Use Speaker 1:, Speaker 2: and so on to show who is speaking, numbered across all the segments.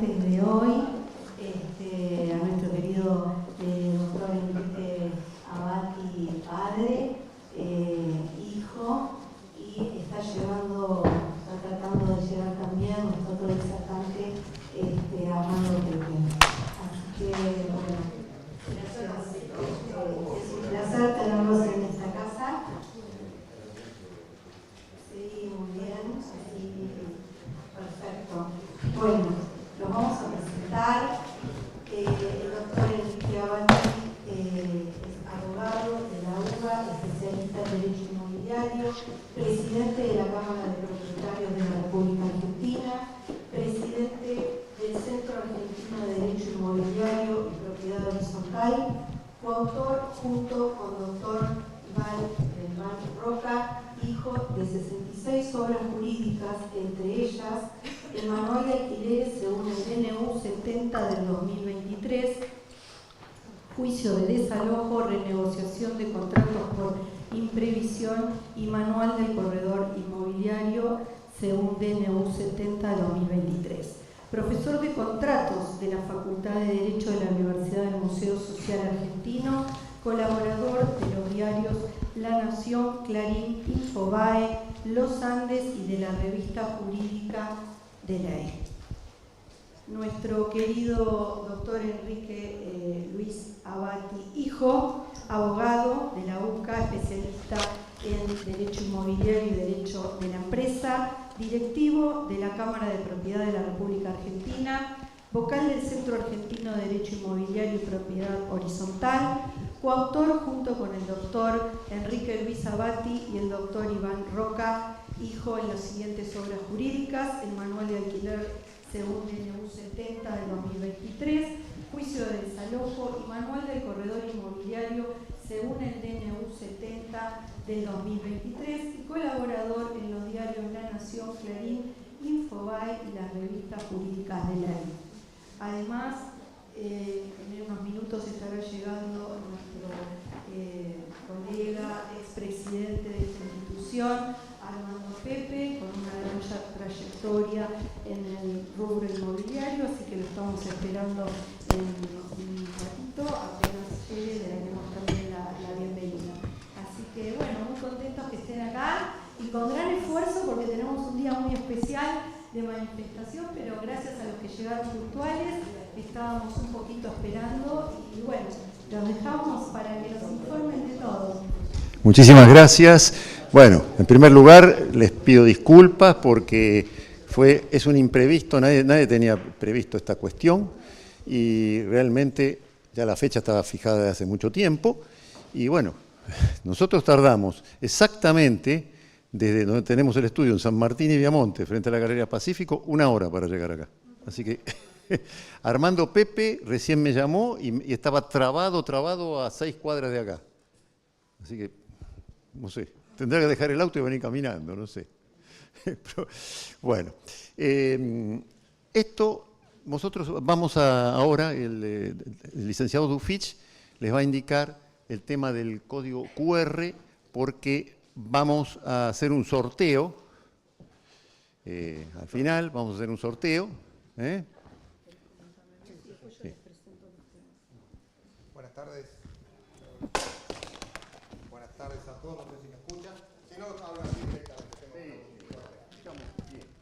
Speaker 1: ponentes de hoy, a nuestro querido doctor Enrique Abati, padre, hijo, y está tratando de llegar también nuestro otro disertante, Armando Pepe. Así que, bueno, gracias. Es un placer tenerlos en esta casa. Sí, muy bien. Sí, perfecto. Bueno, los vamos a presentar. El doctor Enrique Abati es abogado de la UBA, especialista en Derecho Inmobiliario, presidente de la Cámara de Propietarios de la República Argentina, presidente del Centro Argentino de Derecho Inmobiliario y Propiedad Horizontal, coautor junto con doctor Iván Roca, hijo de 66 obras jurídicas, entre ellas el Manual de Alquileres según el DNU 70 del 2023, Juicio de Desalojo, Renegociación de Contratos por Imprevisión y Manual del Corredor Inmobiliario según DNU 70 del 2023. Profesor de Contratos de la Facultad de Derecho de la Universidad del Museo Social Argentino, colaborador de los diarios La Nación, Clarín, Infobae, Los Andes y de la revista jurídica de la E. Nuestro querido doctor Enrique Luis Abati, hijo, abogado de la UCA, especialista en Derecho Inmobiliario y Derecho de la Empresa, directivo de la Cámara de Propiedad de la República Argentina, vocal del Centro Argentino de Derecho Inmobiliario y Propiedad Horizontal, coautor junto con el doctor Enrique Luis Abati y el doctor Iván Roca, hijo, en las siguientes obras jurídicas: el Manual de Alquiler según DNU 70 del 2023, Juicio de Desalojo y Manual del Corredor Inmobiliario según el DNU 70 del 2023, y colaborador en los diarios La Nación, Clarín, Infobae y las revistas jurídicas de la E. Además, en unos minutos estará llegando nuestro colega, expresidente de esta institución, Armando Pepe, con una gran trayectoria en el rubro inmobiliario, así que lo estamos esperando en un ratito. Apenas llegue, le daremos también la bienvenida. Así que, bueno, muy contentos que estén acá y con gran esfuerzo, porque tenemos un día muy especial de manifestación, pero gracias a los que llegaron puntuales, estábamos un poquito esperando y bueno, los dejamos para que nos informen de todo.
Speaker 2: Muchísimas gracias. Bueno, en primer lugar les pido disculpas porque es un imprevisto, nadie tenía previsto esta cuestión y realmente ya la fecha estaba fijada desde hace mucho tiempo y bueno, nosotros tardamos exactamente desde donde tenemos el estudio en San Martín y Viamonte, frente a la Galería Pacífico, 1 hora para llegar acá. Así que Armando Pepe recién me llamó y estaba trabado a 6 cuadras de acá. Así que, no sé, tendrá que dejar el auto y venir caminando, no sé. Pero, bueno, nosotros vamos ahora, el licenciado Dufich les va a indicar el tema del código QR porque vamos a hacer un sorteo. Al final vamos a hacer un sorteo. Sí.
Speaker 3: Buenas tardes. Buenas tardes a todos, no sé si me escuchan. Si no, hablo así directamente.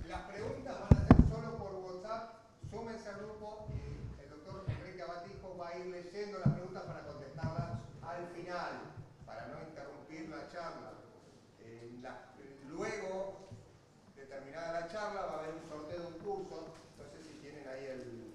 Speaker 3: Las preguntas van a ser solo por WhatsApp. Súmense al grupo y el doctor Enrique Abatijo va a ir leyendo las preguntas para contestarlas al final, para no interrumpir la charla. Luego, terminada la charla, va a haber un sorteo de un curso. No sé si tienen ahí el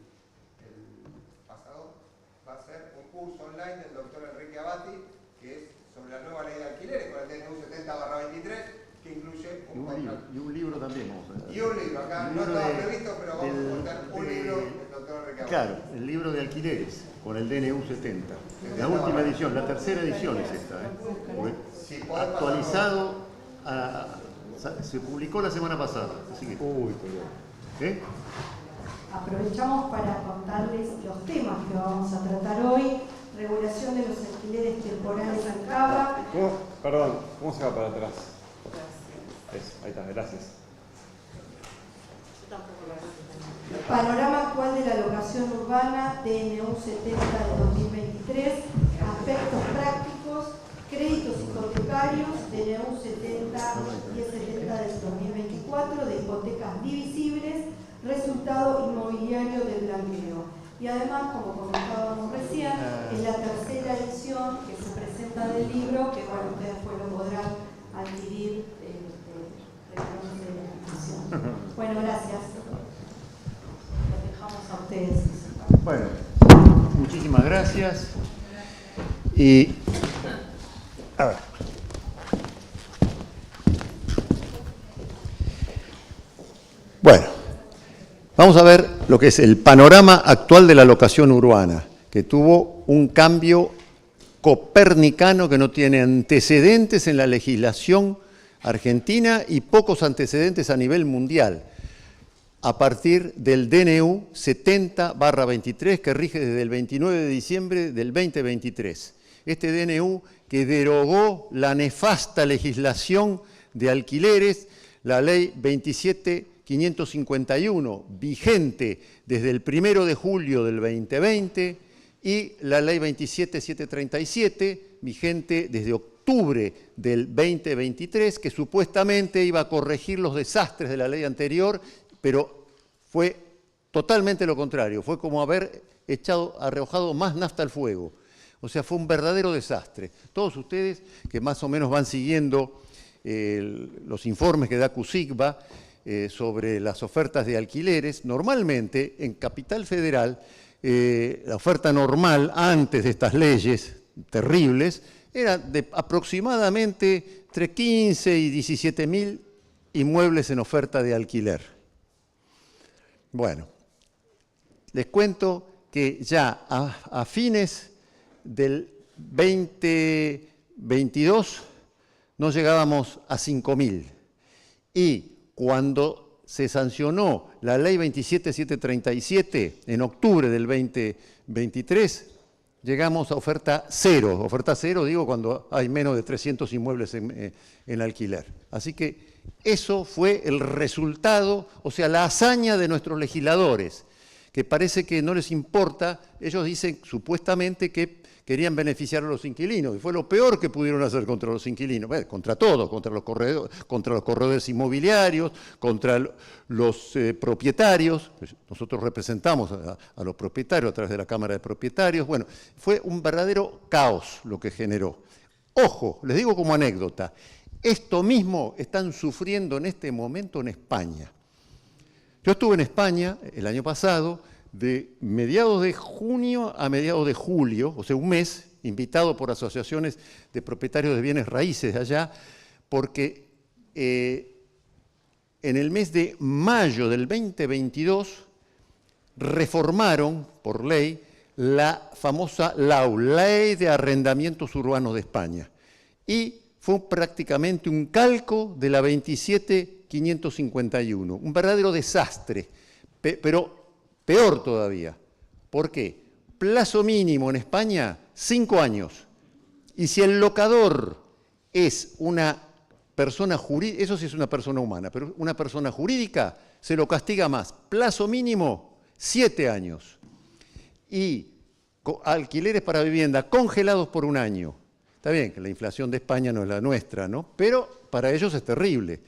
Speaker 3: pasador. Va a ser un curso online del doctor Enrique Abati, que es sobre la nueva ley de alquileres, con el DNU 70/23, que incluye un contrato.
Speaker 2: Y un libro también vamos a ver.
Speaker 3: Y un libro, acá no estaba previsto, pero vamos a contar un libro del doctor Enrique Abati.
Speaker 2: Claro, el libro de alquileres, con el DNU 70. La última edición, la tercera edición es esta.
Speaker 3: Sí,
Speaker 2: actualizado, se publicó la semana pasada. Así que, ¿qué?
Speaker 1: Aprovechamos para contarles los temas que vamos a tratar hoy. Regulación de los alquileres temporales en Cava.
Speaker 4: ¿Cómo se va para atrás? Eso, ahí está, gracias.
Speaker 1: Panorama actual de la locación urbana, DNU 70 de 2023, aspectos prácticos, créditos hipotecarios, DNU 1070 del 2024, de hipotecas divisibles, resultado inmobiliario del blanqueo. Y además, como comentábamos recién, es la tercera edición que se presenta del libro, que bueno, ustedes después lo podrán adquirir regalándose de la inscripción. Bueno, gracias. Los dejamos a ustedes.
Speaker 2: Bueno, muchísimas gracias. Y a ver. Bueno, vamos a ver lo que es el panorama actual de la locación urbana, que tuvo un cambio copernicano que no tiene antecedentes en la legislación argentina y pocos antecedentes a nivel mundial, a partir del DNU 70/23, que rige desde el 29 de diciembre del 2023. Este DNU que derogó la nefasta legislación de alquileres, la ley 27.551, vigente desde el 1 de julio del 2020, y la ley 27.737, vigente desde octubre del 2023, que supuestamente iba a corregir los desastres de la ley anterior, pero fue totalmente lo contrario, fue como haber arrojado más nafta al fuego. O sea, fue un verdadero desastre. Todos ustedes que más o menos van siguiendo los informes que da CUSICBA sobre las ofertas de alquileres, normalmente en Capital Federal, la oferta normal antes de estas leyes terribles era de aproximadamente entre 15 y 17.000 inmuebles en oferta de alquiler. Bueno, les cuento que ya a fines del 2022 no llegábamos a 5.000. Y cuando se sancionó la ley 27.737 en octubre del 2023, llegamos a oferta cero. Oferta cero, digo, cuando hay menos de 300 inmuebles en alquiler. Así que eso fue el resultado, o sea, la hazaña de nuestros legisladores, que parece que no les importa. Ellos dicen supuestamente que querían beneficiar a los inquilinos, y fue lo peor que pudieron hacer contra los inquilinos, contra todos, contra los corredores inmobiliarios, contra los propietarios. Nosotros representamos a los propietarios a través de la Cámara de Propietarios. Bueno, fue un verdadero caos lo que generó. Ojo, les digo como anécdota, esto mismo están sufriendo en este momento en España. Yo estuve en España el año pasado, de mediados de junio a mediados de julio, o sea, un mes, invitado por asociaciones de propietarios de bienes raíces de allá, porque en el mes de mayo del 2022 reformaron por ley la famosa LAU, Ley de Arrendamientos Urbanos de España, y fue prácticamente un calco de la 27.551, un verdadero desastre, pero peor todavía. ¿Por qué? Plazo mínimo en España, 5 años. Y si el locador es una persona jurídica, eso sí es una persona humana, pero una persona jurídica, se lo castiga más. Plazo mínimo, 7 años. Y alquileres para vivienda congelados por 1 año. Está bien que la inflación de España no es la nuestra, ¿no? Pero para ellos es terrible.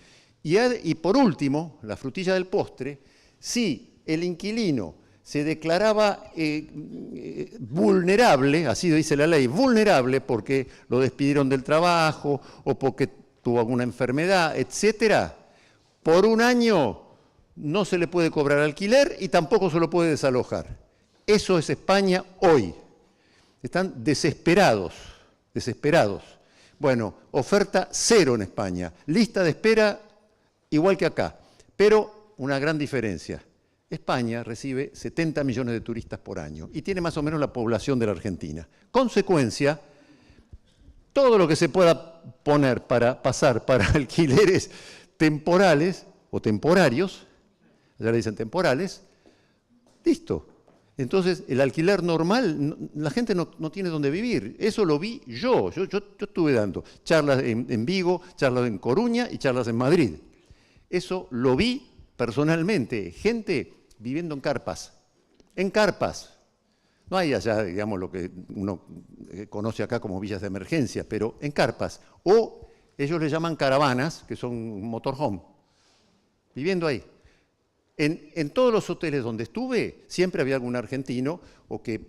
Speaker 2: Y por último, la frutilla del postre, si el inquilino se declaraba vulnerable, así dice la ley, vulnerable porque lo despidieron del trabajo o porque tuvo alguna enfermedad, etcétera, por 1 año no se le puede cobrar alquiler y tampoco se lo puede desalojar. Eso es España hoy. Están desesperados, desesperados. Bueno, oferta cero en España, lista de espera igual que acá, pero una gran diferencia. España recibe 70 millones de turistas por año y tiene más o menos la población de la Argentina. Consecuencia, todo lo que se pueda poner para pasar para alquileres temporales o temporarios, ya le dicen temporales, listo. Entonces, el alquiler normal, la gente no tiene dónde vivir. Eso lo vi yo. Yo estuve dando charlas en Vigo, charlas en Coruña y charlas en Madrid. Eso lo vi personalmente gente viviendo en carpas. En carpas. No hay allá, digamos, lo que uno conoce acá como villas de emergencia, pero en carpas. O ellos le llaman caravanas, que son motorhome, viviendo ahí. En todos los hoteles donde estuve, siempre había algún argentino, o que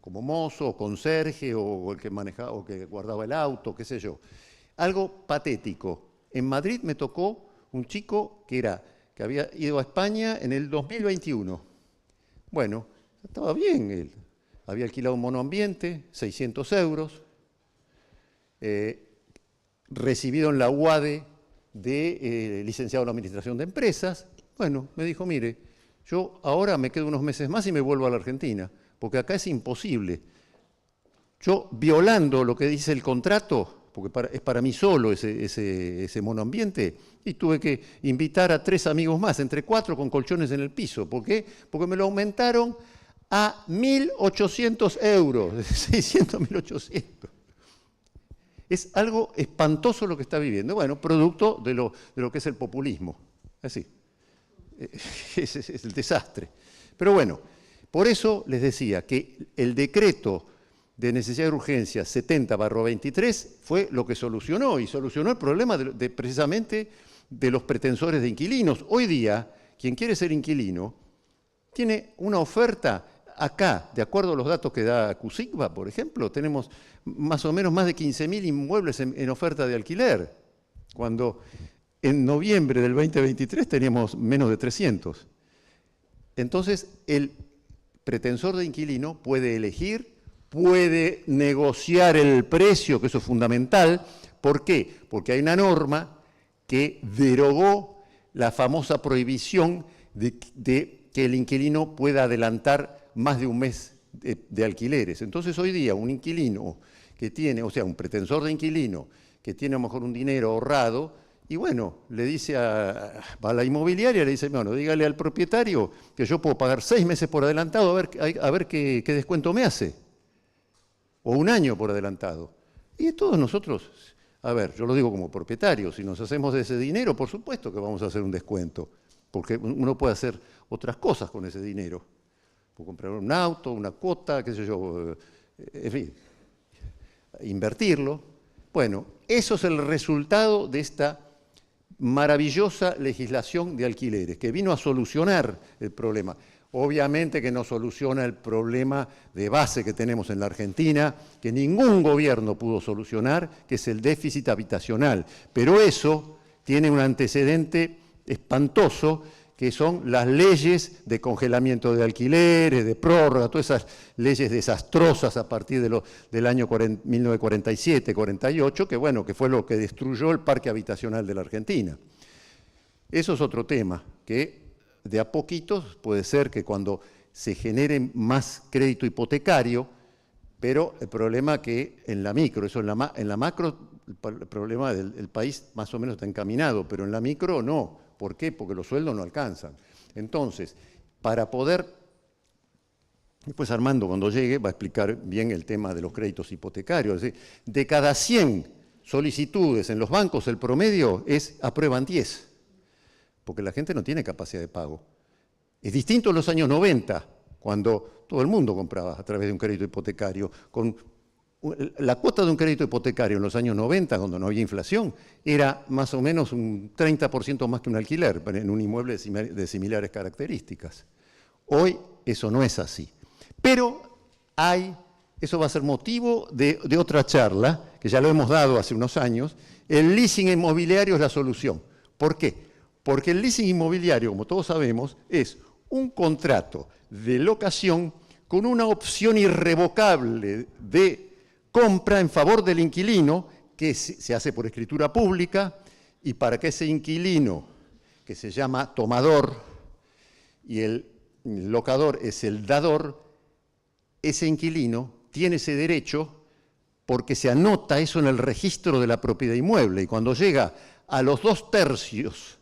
Speaker 2: como mozo, o conserje, o el que manejaba, o que guardaba el auto, qué sé yo. Algo patético. En Madrid me tocó un chico que había ido a España en el 2021. Bueno, estaba bien él. Había alquilado un monoambiente, 600 euros, recibido en la UADE de licenciado en Administración de Empresas. Bueno, me dijo, mire, yo ahora me quedo unos meses más y me vuelvo a la Argentina, porque acá es imposible. Yo, violando lo que dice el contrato, porque es para mí solo ese monoambiente, y tuve que invitar a 3 amigos más, entre 4 con colchones en el piso. ¿Por qué? Porque me lo aumentaron a 1.800 euros, de 600 a 1.800. Es algo espantoso lo que está viviendo. Bueno, producto de lo que es el populismo. Así. Ese es el desastre. Pero bueno, por eso les decía que el decreto de necesidad de urgencia 70/23 fue lo que solucionó, y solucionó el problema precisamente de los pretensores de inquilinos. Hoy día, quien quiere ser inquilino tiene una oferta. Acá, de acuerdo a los datos que da CUSICBA, por ejemplo, tenemos más o menos más de 15.000 inmuebles en oferta de alquiler, cuando en noviembre del 2023 teníamos menos de 300. Entonces, el pretensor de inquilino puede elegir, puede negociar el precio, que eso es fundamental. ¿Por qué? Porque hay una norma que derogó la famosa prohibición de que el inquilino pueda adelantar más de un mes de alquileres. Entonces, hoy día, un inquilino que tiene, o sea, un pretensor de inquilino que tiene a lo mejor un dinero ahorrado, y bueno, le dice a la inmobiliaria, le dice, bueno, dígale al propietario que yo puedo pagar 6 meses por adelantado, a ver qué descuento me hace. O 1 año por adelantado. Y todos nosotros, a ver, yo lo digo como propietario, si nos hacemos de ese dinero, por supuesto que vamos a hacer un descuento, porque uno puede hacer otras cosas con ese dinero. Puede comprar un auto, una cuota, qué sé yo, en fin, invertirlo. Bueno, eso es el resultado de esta maravillosa legislación de alquileres, que vino a solucionar el problema. Obviamente que no soluciona el problema de base que tenemos en la Argentina, que ningún gobierno pudo solucionar, que es el déficit habitacional. Pero eso tiene un antecedente espantoso, que son las leyes de congelamiento de alquileres, de prórroga, todas esas leyes desastrosas a partir del año 1947-48, que bueno, que fue lo que destruyó el parque habitacional de la Argentina. Eso es otro tema, que de a poquitos puede ser que cuando se genere más crédito hipotecario, pero el problema que en la micro, eso en la macro, el problema del país más o menos está encaminado, pero en la micro no. ¿Por qué? Porque los sueldos no alcanzan. Entonces, para poder, después Armando cuando llegue va a explicar bien el tema de los créditos hipotecarios. Es decir, de cada 100 solicitudes en los bancos, el promedio es aprueban 10, porque la gente no tiene capacidad de pago. Es distinto en los años 90, cuando todo el mundo compraba a través de un crédito hipotecario. La cuota de un crédito hipotecario en los años 90, cuando no había inflación, era más o menos un 30% más que un alquiler en un inmueble de similares características. Hoy eso no es así. Pero eso va a ser motivo de otra charla, que ya lo hemos dado hace unos años. El leasing inmobiliario es la solución. ¿Por qué? Porque el leasing inmobiliario, como todos sabemos, es un contrato de locación con una opción irrevocable de compra en favor del inquilino, que se hace por escritura pública, y para que ese inquilino, que se llama tomador, y el locador es el dador, ese inquilino tiene ese derecho porque se anota eso en el registro de la propiedad inmueble, y cuando llega a los 2/3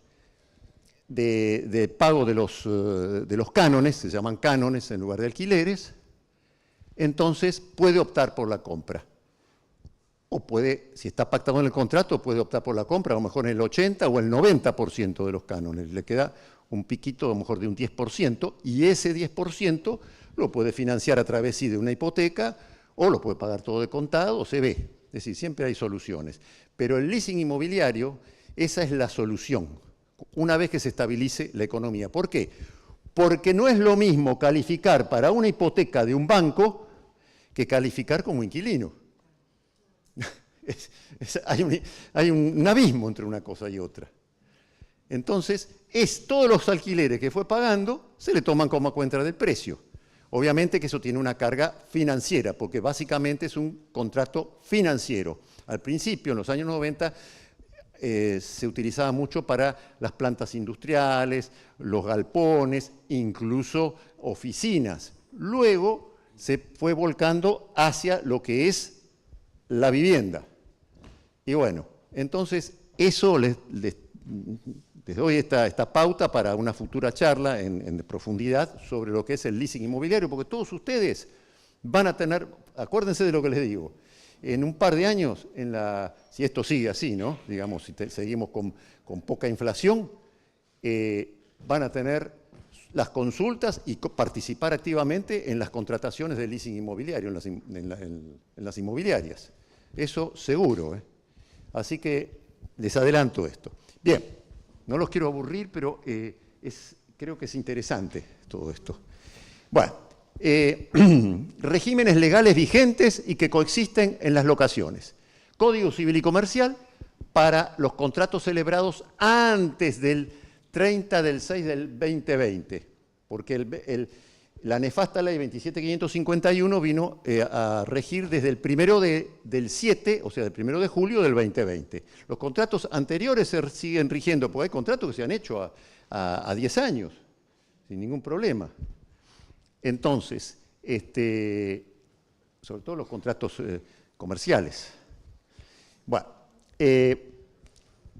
Speaker 2: de pago de los cánones, se llaman cánones en lugar de alquileres, entonces puede optar por la compra. o puede, si está pactado en el contrato, puede optar por la compra, a lo mejor en el 80 o el 90% de los cánones. Le queda un piquito a lo mejor de un 10%, y ese 10% lo puede financiar a través sí, de una hipoteca, o lo puede pagar todo de contado, o se ve. Es decir, siempre hay soluciones. Pero el leasing inmobiliario, esa es la solución, una vez que se estabilice la economía. ¿Por qué? Porque no es lo mismo calificar para una hipoteca de un banco que calificar como inquilino. Hay un abismo entre una cosa y otra. Entonces, todos los alquileres que fue pagando se le toman como cuenta del precio. Obviamente que eso tiene una carga financiera, porque básicamente es un contrato financiero. Al principio, en los años 90, se utilizaba mucho para las plantas industriales, los galpones, incluso oficinas. Luego se fue volcando hacia lo que es la vivienda. Y bueno, entonces eso les doy esta pauta para una futura charla en profundidad sobre lo que es el leasing inmobiliario, porque todos ustedes van a tener, acuérdense de lo que les digo, en un par de años, si esto sigue así, ¿no? Digamos, si seguimos con poca inflación, van a tener las consultas y participar activamente en las contrataciones de leasing inmobiliario, en las inmobiliarias. Eso seguro, ¿eh? Así que les adelanto esto. Bien, no los quiero aburrir, pero creo que es interesante todo esto. Bueno, regímenes legales vigentes y que coexisten en las locaciones. Código Civil y Comercial para los contratos celebrados antes del 30 del 6 del 2020, porque la nefasta ley 27.551 vino a regir desde el 1 del 7, o sea, del 1 de julio del 2020. Los contratos anteriores se siguen rigiendo, porque hay contratos que se han hecho a 10 años, sin ningún problema. Entonces, sobre todo los contratos comerciales. Bueno,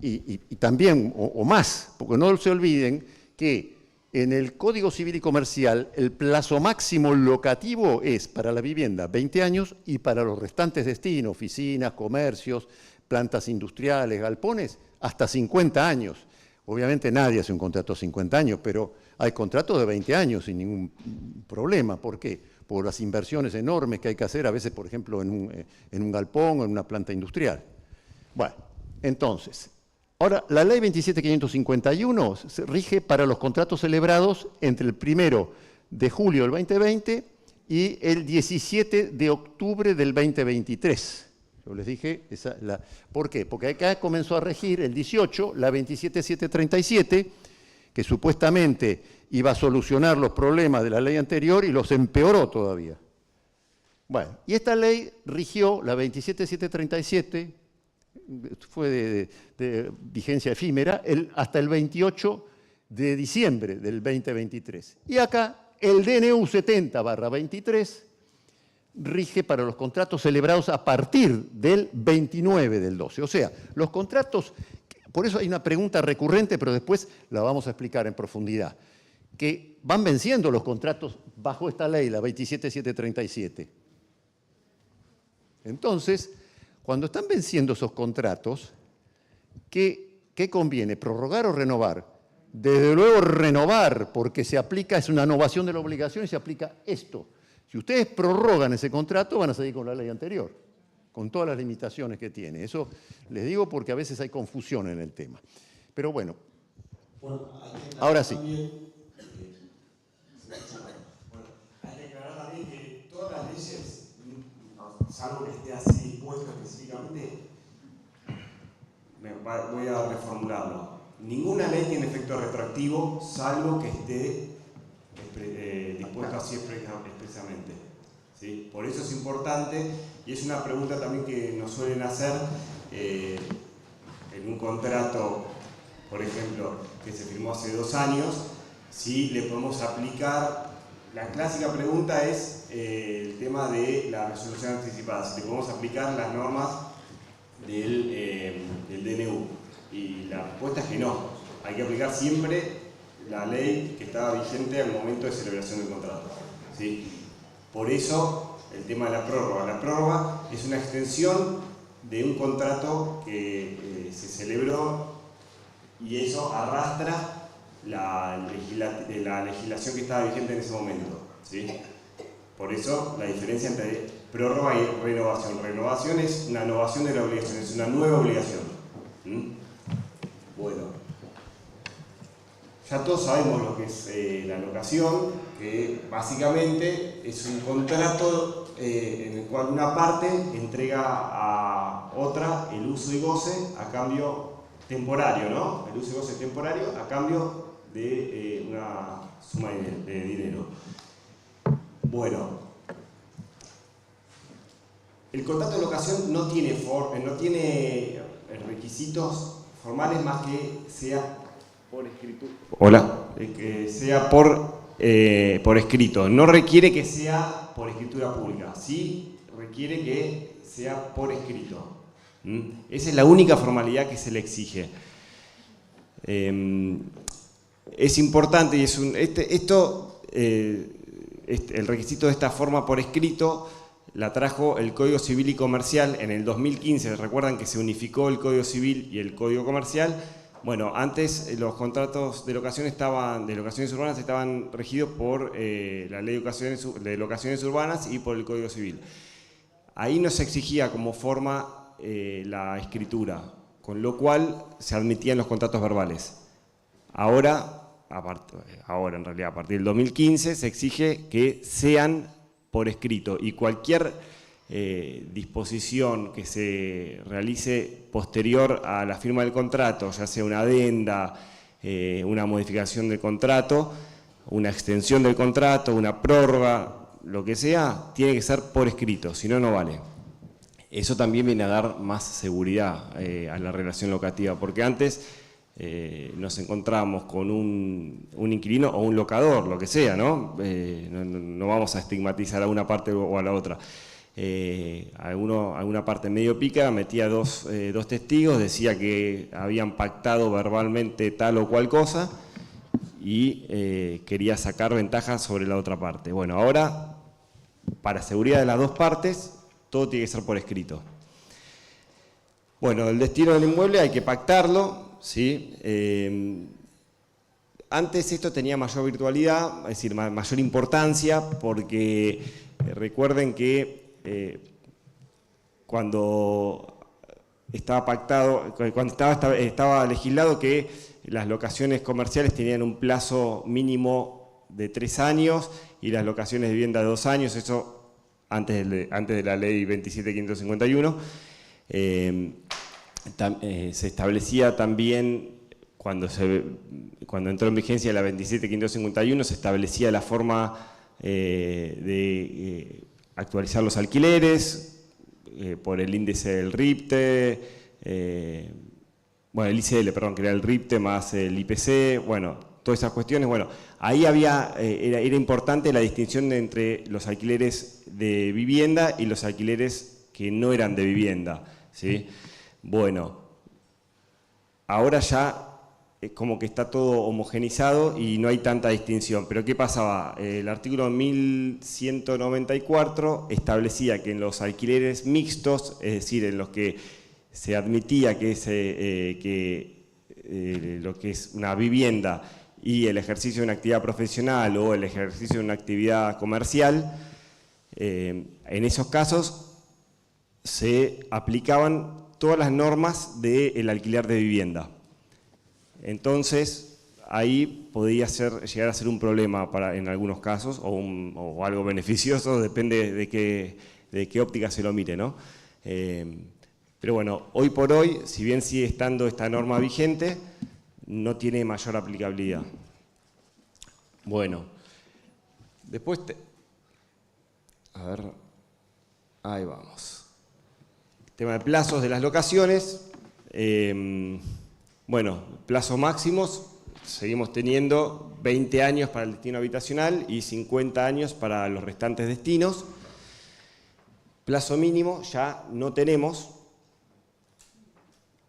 Speaker 2: y también, o más, porque no se olviden que en el Código Civil y Comercial el plazo máximo locativo es para la vivienda 20 años y para los restantes destinos, oficinas, comercios, plantas industriales, galpones, hasta 50 años. Obviamente nadie hace un contrato a 50 años, pero hay contratos de 20 años sin ningún problema. ¿Por qué? Por las inversiones enormes que hay que hacer, a veces, por ejemplo, en un galpón o en una planta industrial. Bueno, entonces, ahora, la ley 27.551 se rige para los contratos celebrados entre el 1 de julio del 2020 y el 17 de octubre del 2023. Yo les dije, ¿por qué? Porque acá comenzó a regir el 18, la 27.737, que supuestamente iba a solucionar los problemas de la ley anterior y los empeoró todavía. Bueno, y esta ley rigió, la 27.737, fue de vigencia efímera, hasta el 28 de diciembre del 2023. Y acá el DNU 70/23 rige para los contratos celebrados a partir del 29 del 12. O sea, los contratos, por eso hay una pregunta recurrente, pero después la vamos a explicar en profundidad, que van venciendo los contratos bajo esta ley, la 27.737. Entonces, cuando están venciendo esos contratos, ¿qué conviene? ¿Prorrogar o renovar? Desde luego renovar, porque se aplica, es una innovación de la obligación y se aplica esto. Si ustedes prorrogan ese contrato, van a seguir con la ley anterior, con todas las limitaciones que tiene. Eso les digo porque a veces hay confusión en el tema. Pero bueno, ahora sí.
Speaker 4: Hay que aclarar también que todas las leyes, salvo que esté así dispuesto específicamente, voy a reformularlo. Ninguna ley tiene efecto retroactivo, salvo que esté dispuesto así expresamente. ¿Sí? Por eso es importante, y es una pregunta también que nos suelen hacer en un contrato, por ejemplo, que se firmó hace 2 años, si le podemos aplicar. La clásica pregunta es el tema de la resolución anticipada, si le podemos aplicar las normas del DNU. Y la respuesta es que no. Hay que aplicar siempre la ley que estaba vigente al momento de celebración del contrato. ¿Sí? Por eso el tema de la prórroga. La prórroga es una extensión de un contrato que se celebró y eso arrastra la legislación que estaba vigente en ese momento, ¿sí? Por eso la diferencia entre prórroga y renovación. Renovación es una innovación de la obligación, es una nueva obligación. Bueno, ya todos sabemos lo que es la locación, que básicamente es un contrato en el cual una parte entrega a otra el uso y goce a cambio temporario, ¿no? El uso y goce temporario a cambio de una suma de dinero. Bueno, el contrato de locación no tiene requisitos formales más que sea por escrito. Hola, que sea por escrito. No requiere que sea por escritura pública, sí requiere que sea por escrito. Esa es la única formalidad que se le exige. Es importante y es el requisito de esta forma por escrito la trajo el Código Civil y Comercial en el 2015. Recuerdan que se unificó el Código Civil y el Código Comercial. Bueno, antes los contratos de locaciones urbanas estaban regidos por la Ley de Locaciones Urbanas y por el Código Civil. Ahí no se exigía como forma la escritura, con lo cual se admitían los contratos verbales. Ahora en realidad a partir del 2015 se exige que sean por escrito y cualquier disposición que se realice posterior a la firma del contrato, ya sea una adenda, una modificación del contrato, una extensión del contrato, una prórroga, lo que sea, tiene que ser por escrito, si no, no vale. Eso también viene a dar más seguridad a la relación locativa, porque antes nos encontramos con un inquilino o un locador, lo que sea, ¿no? No vamos a estigmatizar a una parte o a la otra. Alguna parte medio pica, metía dos testigos, decía que habían pactado verbalmente tal o cual cosa y quería sacar ventaja sobre la otra parte. Bueno, ahora, para seguridad de las dos partes, todo tiene que ser por escrito. Bueno, el destino del inmueble hay que pactarlo, ¿sí? Antes esto tenía mayor virtualidad, es decir, mayor importancia, porque recuerden que cuando estaba pactado, cuando estaba legislado que las locaciones comerciales tenían un plazo mínimo de 3 años y las locaciones de vivienda de 2 años, eso antes de la ley 27.551. Se establecía también, cuando entró en vigencia la 27.551, se establecía la forma de actualizar los alquileres por el índice del RIPTE, bueno, el ICL, perdón, que era el RIPTE más el IPC, bueno, todas esas cuestiones. Bueno, ahí era importante la distinción entre los alquileres de vivienda y los alquileres que no eran de vivienda, ¿sí? Bueno, ahora ya como que está todo homogenizado y no hay tanta distinción. Pero ¿qué pasaba? El artículo 1194 establecía que en los alquileres mixtos, es decir, en los que se admitía que lo que es una vivienda y el ejercicio de una actividad profesional o el ejercicio de una actividad comercial, en esos casos se aplicaban todas las normas del alquiler de vivienda. Entonces, ahí podía llegar a ser un problema en algunos casos, o algo beneficioso, depende de qué óptica se lo mire, ¿no? Pero bueno, hoy por hoy, si bien sigue estando esta norma vigente, no tiene mayor aplicabilidad. Bueno, después, a ver, ahí vamos. Tema de plazos de las locaciones. Bueno, plazos máximos, seguimos teniendo 20 años para el destino habitacional y 50 años para los restantes destinos. Plazo mínimo ya no tenemos.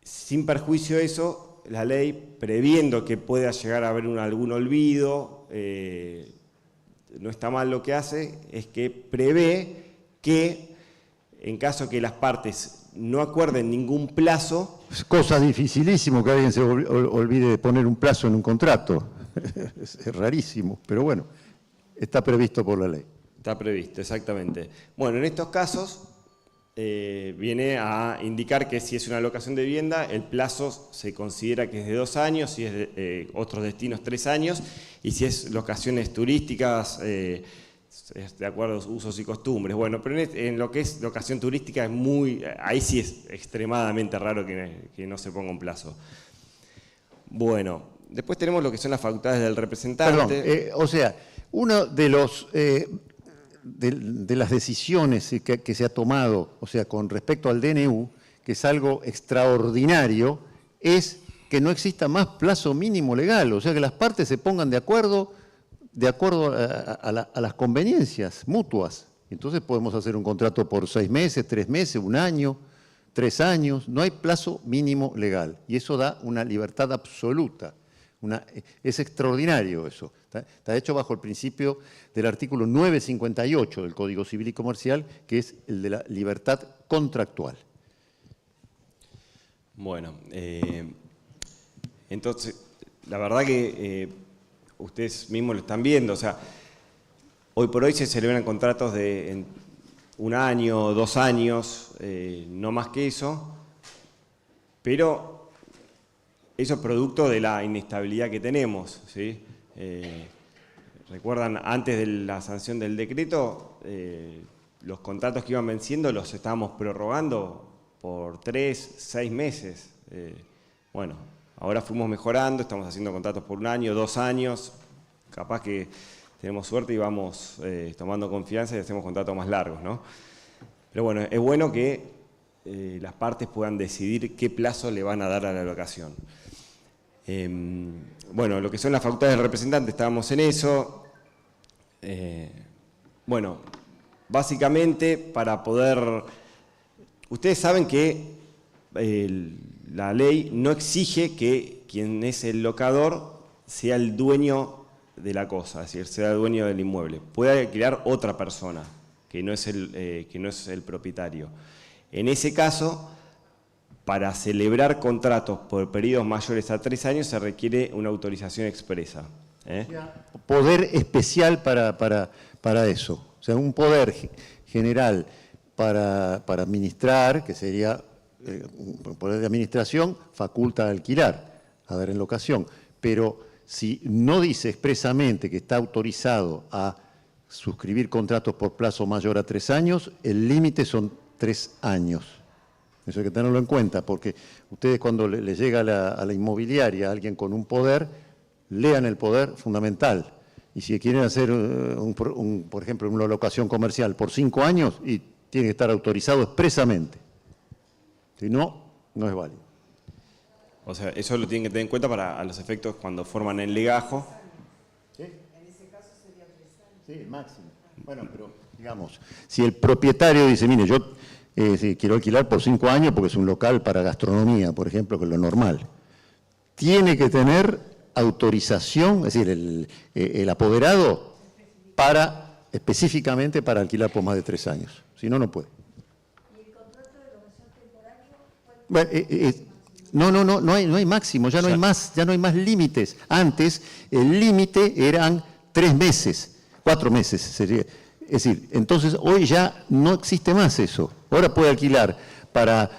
Speaker 4: Sin perjuicio de eso, la ley, previendo que pueda llegar a haber algún olvido, no está mal lo que hace, es que prevé que en caso que las partes no acuerden ningún plazo.
Speaker 2: Es cosa dificilísimo que alguien se olvide de poner un plazo en un contrato. Es rarísimo, pero bueno, está previsto por la ley.
Speaker 4: Está previsto, exactamente. Bueno, en estos casos viene a indicar que si es una locación de vivienda, el plazo se considera que es de 2 años, si es de otros destinos 3 años, y si es locaciones turísticas, de acuerdo a usos y costumbres. Bueno, pero en lo que es locación turística, ahí sí es extremadamente raro que no se ponga un plazo. Bueno, después tenemos lo que son las facultades del representante.
Speaker 2: Perdón, o sea, uno de los... de las decisiones que se ha tomado, o sea, con respecto al DNU, que es algo extraordinario, es que no exista más plazo mínimo legal, o sea, que las partes se pongan de acuerdo a las conveniencias mutuas. Entonces podemos hacer un contrato por 6 meses, 3 meses, 1 año, 3 años, no hay plazo mínimo legal, y eso da una libertad absoluta. Es extraordinario eso. Está hecho bajo el principio del artículo 958 del Código Civil y Comercial, que es el de la libertad contractual.
Speaker 4: Bueno, entonces, la verdad que ustedes mismos lo están viendo, o sea, hoy por hoy se celebran contratos de 1 año, 2 años, no más que eso, pero eso es producto de la inestabilidad que tenemos, ¿sí? Recuerdan, antes de la sanción del decreto, los contratos que iban venciendo los estábamos prorrogando por 3, 6 meses. Bueno, ahora fuimos mejorando, estamos haciendo contratos por 1 año, 2 años, capaz que tenemos suerte y vamos tomando confianza y hacemos contratos más largos, ¿no? Pero bueno, es bueno que las partes puedan decidir qué plazo le van a dar a la locación. Bueno, lo que son las facultades del representante, estábamos en eso. Bueno, básicamente para poder... Ustedes saben que la ley no exige que quien es el locador sea el dueño de la cosa, es decir, sea el dueño del inmueble. Puede alquilar otra persona que no es el propietario. En ese caso, para celebrar contratos por periodos mayores a 3 años se requiere una autorización expresa.
Speaker 2: Poder especial para eso, o sea, un poder general para administrar, que sería un poder de administración, faculta a alquilar, a dar en locación, pero si no dice expresamente que está autorizado a suscribir contratos por plazo mayor a 3 años, el límite son 3 años. Eso hay que tenerlo en cuenta, porque ustedes cuando le llega a la inmobiliaria a alguien con un poder, lean el poder fundamental. Y si quieren hacer, por ejemplo, una locación comercial por 5 años, y tiene que estar autorizado expresamente. Si no, no es válido.
Speaker 4: O sea, eso lo tienen que tener en cuenta para a los efectos cuando forman el legajo.
Speaker 2: ¿Sí? En ese caso sería 3 años. Sí, máximo. Bueno, pero digamos, si el propietario dice, mire, yo quiero alquilar por 5 años porque es un local para gastronomía, por ejemplo, que es lo normal, tiene que tener autorización, es decir, el apoderado específicamente para alquilar por más de 3 años. Si no, no puede.
Speaker 1: ¿Y el contrato de locación temporaria?
Speaker 2: Bueno, no hay máximo, ya no hay más límites. Antes el límite eran 3 meses, 4 meses sería. Es decir, entonces hoy ya no existe más eso. Ahora puede alquilar para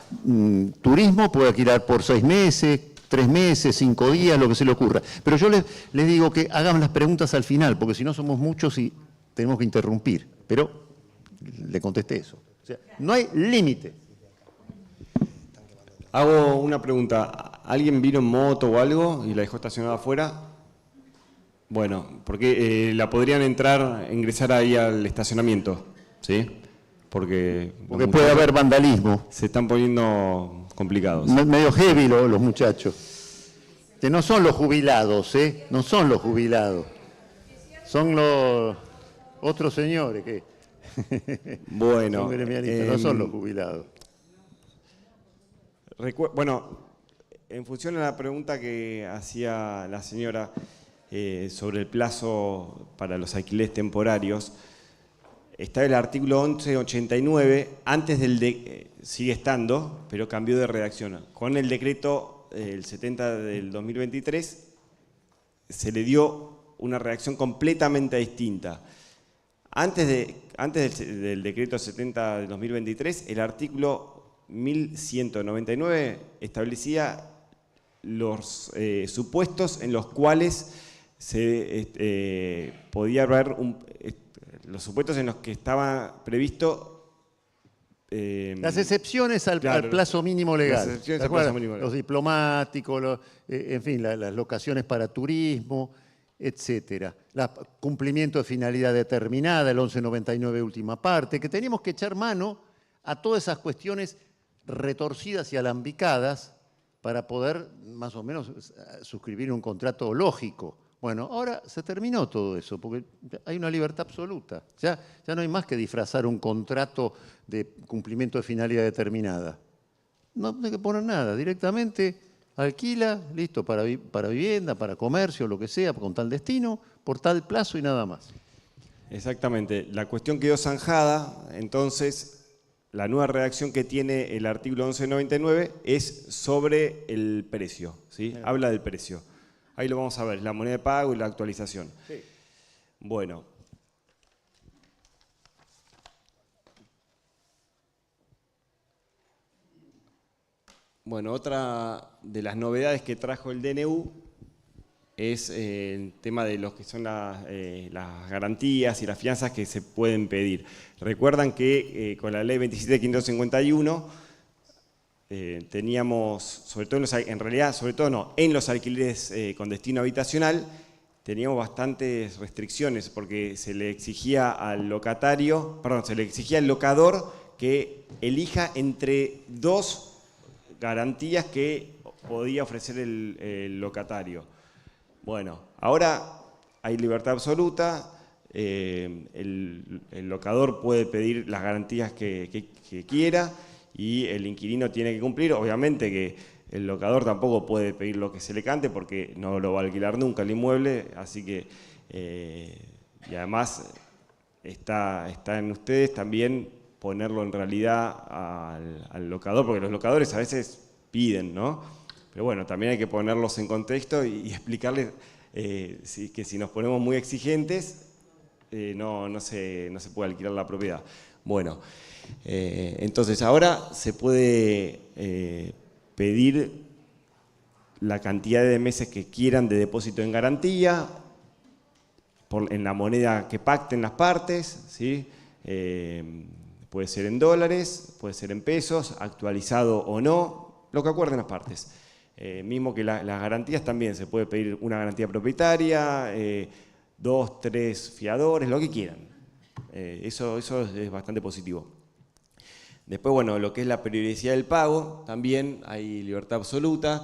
Speaker 2: turismo, puede alquilar por 6 meses, 3 meses, 5 días, lo que se le ocurra. Pero yo les digo que hagan las preguntas al final, porque si no somos muchos y tenemos que interrumpir. Pero le contesté eso. O sea, no hay límite.
Speaker 4: Hago una pregunta. ¿Alguien vino en moto o algo y la dejó estacionada afuera? Bueno, porque la podrían ingresar ahí al estacionamiento, ¿sí? Porque
Speaker 2: puede haber vandalismo.
Speaker 4: Se están poniendo complicados.
Speaker 2: Medio heavy los muchachos. Que no son los jubilados, ¿eh? No son los jubilados. Son los otros señores que...
Speaker 4: Bueno.
Speaker 2: Son gremialistas, no son los jubilados.
Speaker 4: Bueno, en función a la pregunta que hacía la señora sobre el plazo para los alquileres temporarios, está el artículo 1189, antes del sigue estando, pero cambió de redacción. Con el decreto el 70 del 2023 se le dio una redacción completamente distinta. Antes del decreto 70 del 2023, el artículo 1199 establecía los supuestos en los cuales se podía haber los supuestos en los que estaba previsto
Speaker 2: las excepciones al plazo mínimo legal.
Speaker 4: Las excepciones al plazo mínimo legal.
Speaker 2: Los diplomáticos, en fin, las locaciones para turismo, etcétera. Cumplimiento de finalidad determinada, el 1199 última parte, que teníamos que echar mano a todas esas cuestiones retorcidas y alambicadas para poder más o menos suscribir un contrato lógico. Bueno, ahora se terminó todo eso, porque hay una libertad absoluta. Ya no hay más que disfrazar un contrato de cumplimiento de finalidad determinada. No hay que poner nada, directamente alquila, listo, para vivienda, para comercio, lo que sea, con tal destino, por tal plazo y nada más.
Speaker 4: Exactamente. La cuestión quedó zanjada, entonces la nueva redacción que tiene el artículo 1199 es sobre el precio, ¿sí? Habla del precio. Ahí lo vamos a ver, la moneda de pago y la actualización.
Speaker 2: Sí.
Speaker 4: Bueno. Bueno, otra de las novedades que trajo el DNU es el tema de lo que son las garantías y las fianzas que se pueden pedir. Recuerdan que con la ley 27.551 teníamos, sobre todo en los alquileres con destino habitacional, teníamos bastantes restricciones porque se le exigía al locador que elija entre dos garantías que podía ofrecer el locatario. Bueno, ahora hay libertad absoluta, el locador puede pedir las garantías que quiera y el inquilino tiene que cumplir. Obviamente que el locador tampoco puede pedir lo que se le cante porque no lo va a alquilar nunca el inmueble, así que, y además está en ustedes también ponerlo en realidad al locador, porque los locadores a veces piden, ¿no? Pero bueno, también hay que ponerlos en contexto y explicarles que si nos ponemos muy exigentes, no se puede alquilar la propiedad. Bueno, entonces ahora se puede pedir la cantidad de meses que quieran de depósito en garantía, en la moneda que pacten las partes, ¿sí? Puede ser en dólares, puede ser en pesos, actualizado o no, lo que acuerden las partes. Mismo que las garantías también, se puede pedir una garantía propietaria, 2, 3 fiadores, lo que quieran. Eso es bastante positivo. Después, bueno, lo que es la periodicidad del pago, también hay libertad absoluta.